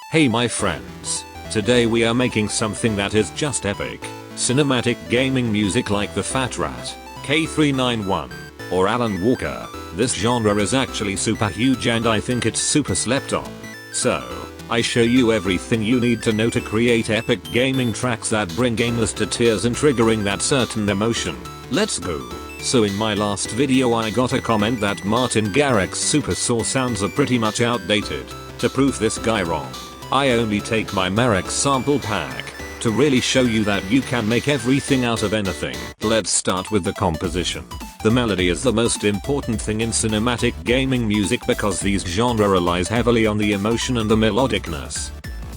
Hey my friends, today we are making something that is just epic. Cinematic gaming music like the Fat Rat, K-391, or Alan Walker. This genre is actually super huge and I think it's super slept on. So, I show you everything you need to know to create epic gaming tracks that bring gamers to tears and triggering that certain emotion. Let's go. So in my last video I got a comment that Martin Garrix's super saw sounds are pretty much outdated. To prove this guy wrong, I only take my MARRIX sample pack to really show you that you can make everything out of anything. Let's start with the composition. The melody is the most important thing in cinematic gaming music because these genre relies heavily on the emotion and the melodicness.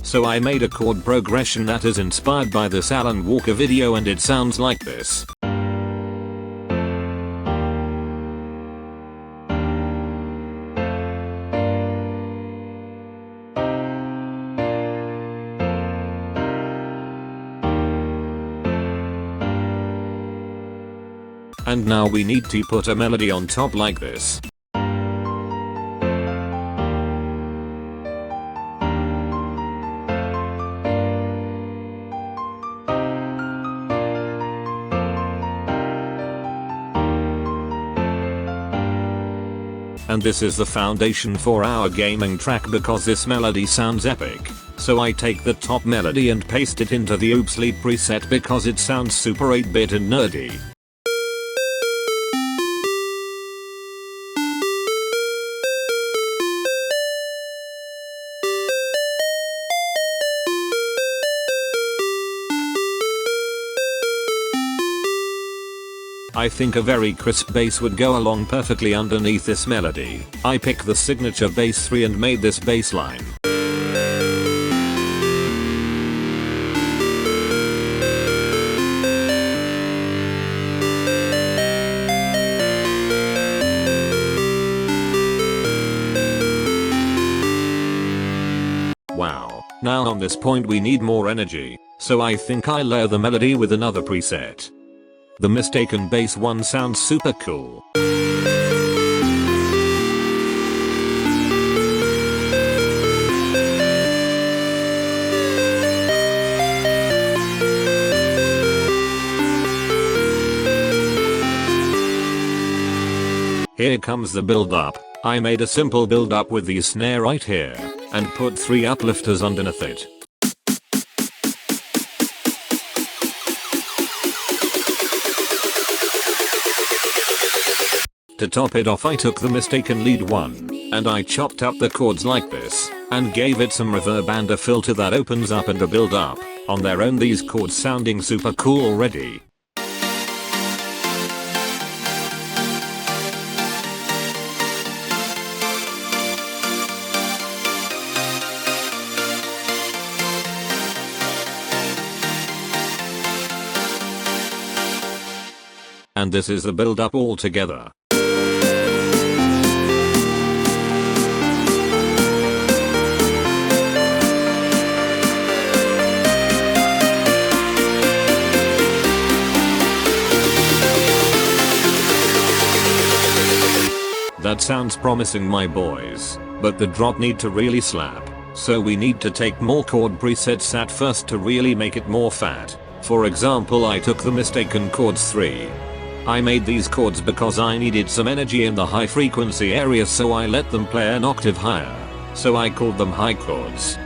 So I made a chord progression that is inspired by this Alan Walker video and it sounds like this. And now we need to put a melody on top like this. And this is the foundation for our gaming track because this melody sounds epic. So I take the top melody and paste it into the Oops Lead preset because it sounds super 8-bit and nerdy. I think a very crisp bass would go along perfectly underneath this melody. I picked the signature bass 3 and made this bass line. Wow. Now on this point we need more energy, so I think I layer the melody with another preset. The mistaken bass one sounds super cool. Here comes the build-up. I made a simple build-up with the snare right here, and put 3 uplifters underneath it. To top it off I took the mistaken lead 1, and I chopped up the chords like this, and gave it some reverb and a filter that opens up and a build up. On their own these chords sounding super cool already. And this is the build up all together. That sounds promising my boys, but the drop need to really slap, so we need to take more chord presets at first to really make it more fat. For example I took the mistaken chords 3. I made these chords because I needed some energy in the high frequency area so I let them play an octave higher, so I called them high chords.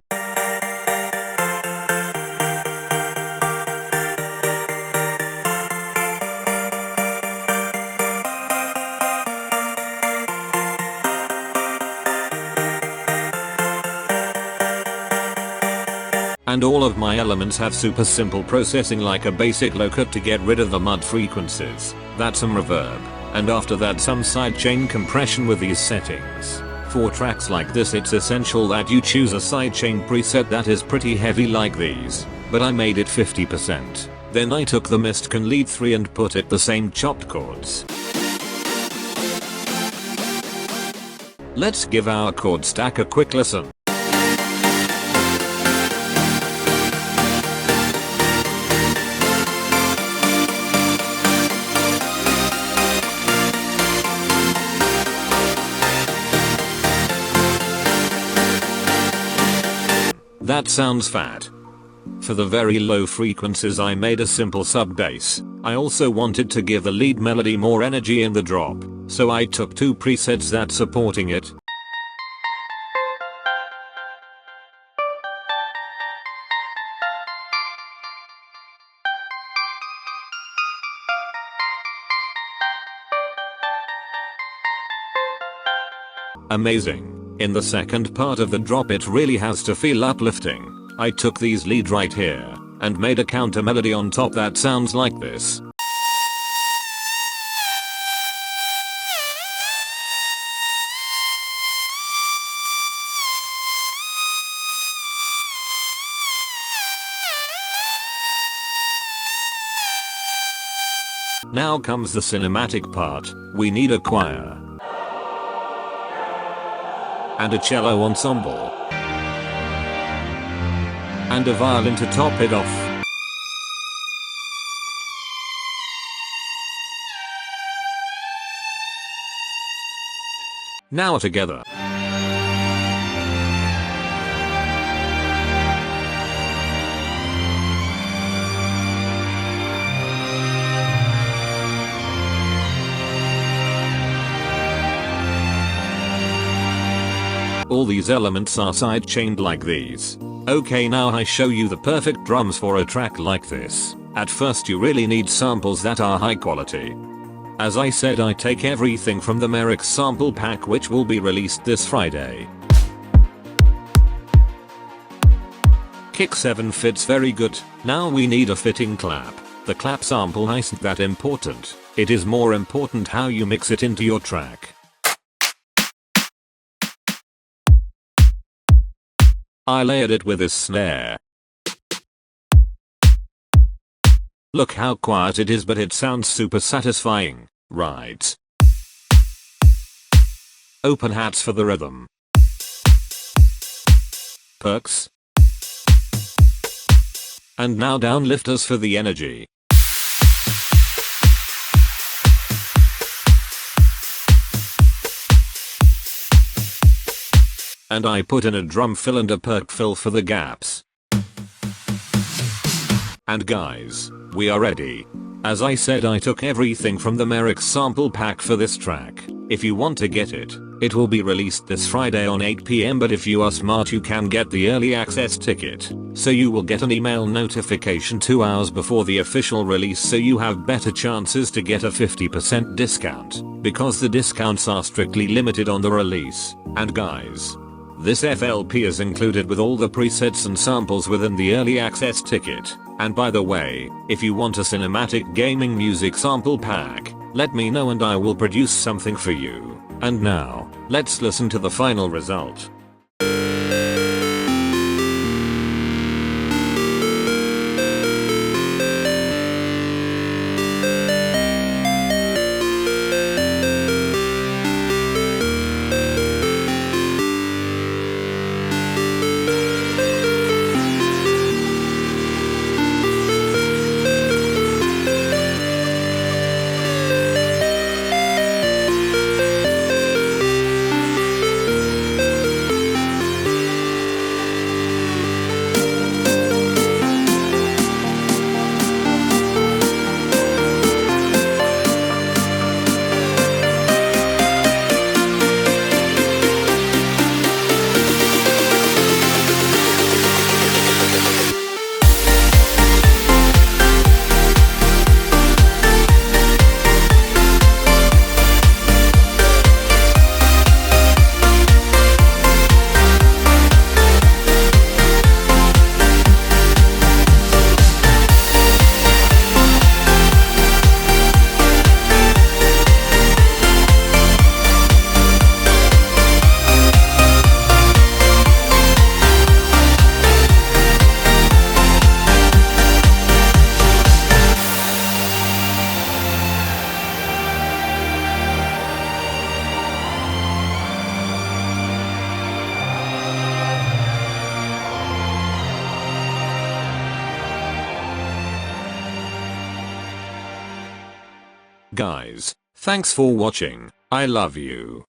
And all of my elements have super simple processing like a basic low cut to get rid of the mud frequencies, that's some reverb, and after that some sidechain compression with these settings. For tracks like this it's essential that you choose a sidechain preset that is pretty heavy like these, but I made it 50%. Then I took the mistaken lead 3 and put it the same chopped chords. Let's give our chord stack a quick listen. That sounds fat. For the very low frequencies I made a simple sub bass. I also wanted to give the lead melody more energy in the drop, so I took 2 presets that supporting it. Amazing. In the second part of the drop it really has to feel uplifting. I took these lead right here and made a counter melody on top that sounds like this. Now comes the cinematic part. We need a choir and a cello ensemble and a violin to top it off. Now together. All these elements are side-chained like these. Okay, now I show you the perfect drums for a track like this. At first you really need samples that are high quality. As I said, I take everything from the MARRIX sample pack which will be released this Friday. Kick 7 fits very good. Now we need a fitting clap. The clap sample isn't that important. It is more important how you mix it into your track. I layered it with this snare. Look how quiet it is, but it sounds super satisfying, right? Open hats for the rhythm. Perks. And now down lifters for the energy. And I put in a drum fill and a perk fill for the gaps. And guys, we are ready. As I said, I took everything from the MARRIX sample pack for this track. If you want to get it, it will be released this Friday on 8 PM, but if you are smart you can get the early access ticket. So you will get an email notification 2 hours before the official release, so you have better chances to get a 50% discount, because the discounts are strictly limited on the release. And guys, this FLP is included with all the presets and samples within the early access ticket. And by the way, if you want a cinematic gaming music sample pack, let me know and I will produce something for you. And now, let's listen to the final result. Guys, thanks for watching. I love you.